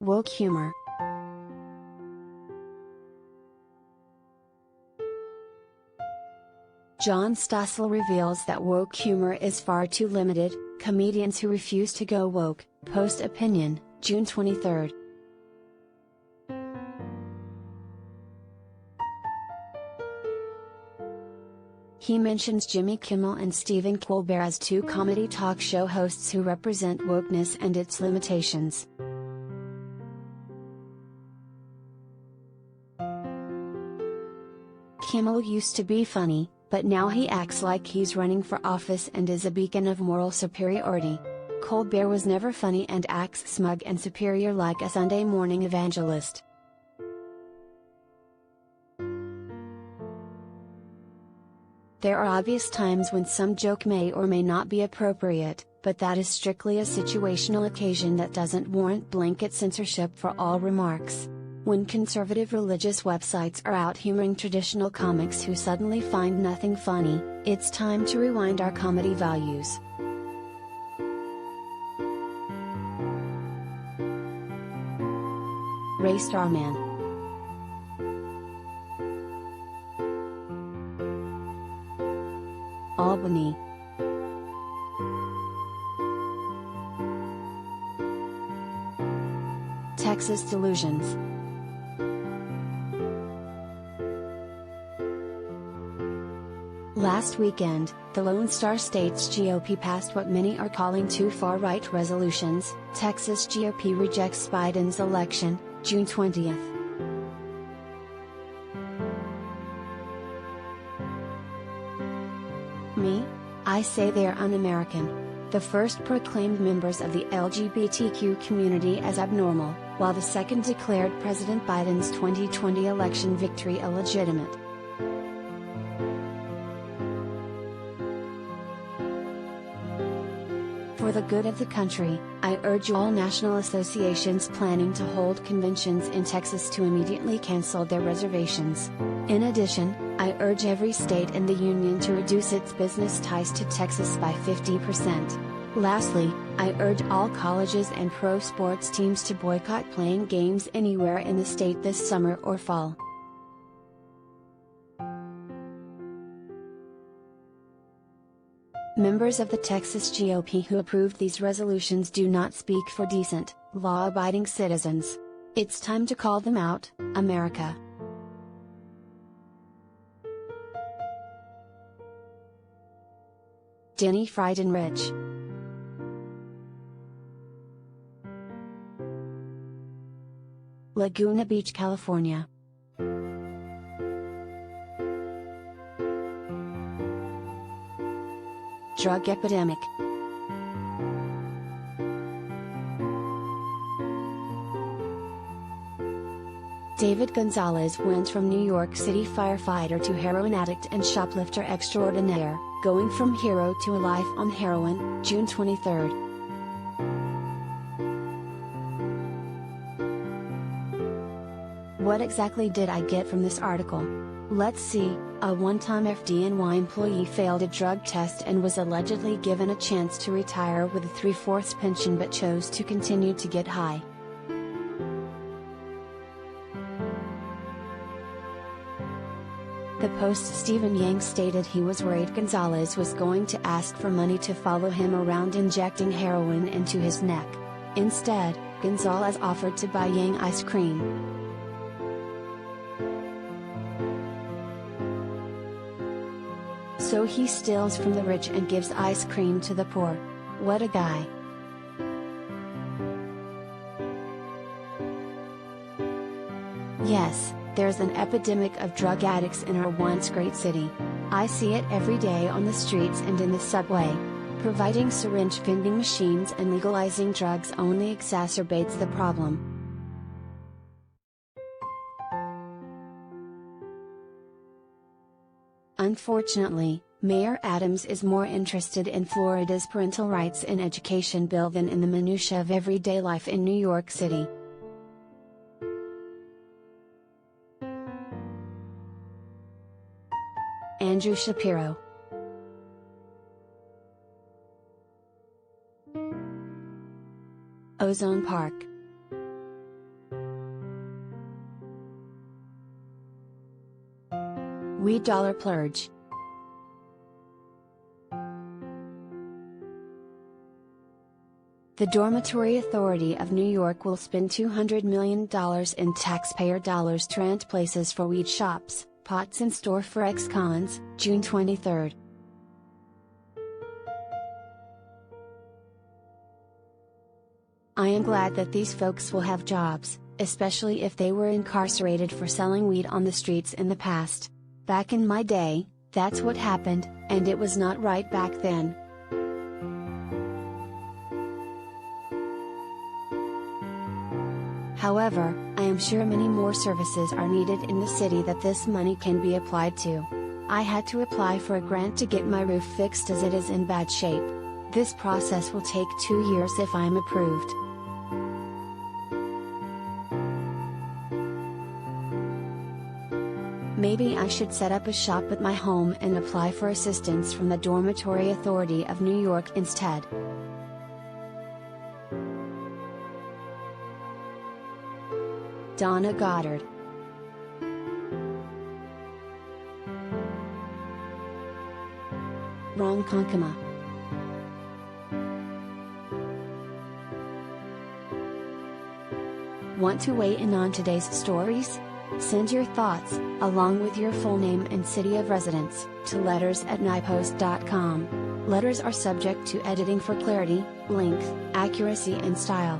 Woke humor. John Stossel reveals that woke humor is far too limited. Comedians who refuse to go woke. PostOpinion, June 23. He mentions Jimmy Kimmel and Stephen Colbert as two comedy talk show hosts who represent wokeness and its limitations. Kimmel used to be funny, but now he acts like he's running for office and is a beacon of moral superiority. Colbert was never funny and acts smug and superior like a Sunday morning evangelist. There are obvious times when some joke may or may not be appropriate, but that is strictly a situational occasion that doesn't warrant blanket censorship for all remarks. When conservative religious websites are out humoring traditional comics who suddenly find nothing funny, it's time to rewind our comedy values. Ray Starman. Albany. Texas delusions. Last weekend, the Lone Star State's GOP passed what many are calling two far-right resolutions. Texas GOP rejects Biden's election, June 20th. Me? I say they're un-American. The first proclaimed members of the LGBTQ community as abnormal, while the second declared President Biden's 2020 election victory illegitimate. For the good of the country, I urge all national associations planning to hold conventions in Texas to immediately cancel their reservations. In addition, I urge every state in the union to reduce its business ties to Texas by 50%. Lastly, I urge all colleges and pro sports teams to boycott playing games anywhere in the state this summer or fall. Members of the Texas GOP who approved these resolutions do not speak for decent, law-abiding citizens. It's time to call them out, America. Denny Friedenrich. Laguna Beach, California. Drug epidemic. David Gonzalez went from New York City firefighter to heroin addict and shoplifter extraordinaire, going from hero to a life on heroin, June 23. What exactly did I get from this article? Let's see. A one-time FDNY employee failed a drug test and was allegedly given a chance to retire with a 3/4 pension but chose to continue to get high. The Post's Stephen Yang stated he was worried Gonzalez was going to ask for money to follow him around injecting heroin into his neck. Instead, Gonzalez offered to buy Yang ice cream. So he steals from the rich and gives ice cream to the poor. What a guy. Yes, there's an epidemic of drug addicts in our once great city. I see it every day on the streets and in the subway. Providing syringe vending machines and legalizing drugs only exacerbates the problem. Unfortunately, Mayor Adams is more interested in Florida's parental rights in education bill than in the minutiae of everyday life in New York City. Andrew Shapiro. Ozone Park. We dollar plurge. The Dormitory Authority of New York will spend $200 million in taxpayer dollars to rent places for weed shops, pots in store for ex-cons, June 23. I am glad that these folks will have jobs, especially if they were incarcerated for selling weed on the streets in the past. Back in my day, that's what happened, and it was not right back then. However, I am sure many more services are needed in the city that this money can be applied to. I had to apply for a grant to get my roof fixed as it is in bad shape. This process will take 2 years if I am approved. Maybe I should set up a shop at my home and apply for assistance from the Dormitory Authority of New York instead. Donna Goddard. Ron Konkama. Want to weigh in on today's stories? Send your thoughts, along with your full name and city of residence, to letters@nypost.com. Letters are subject to editing for clarity, length, accuracy and style.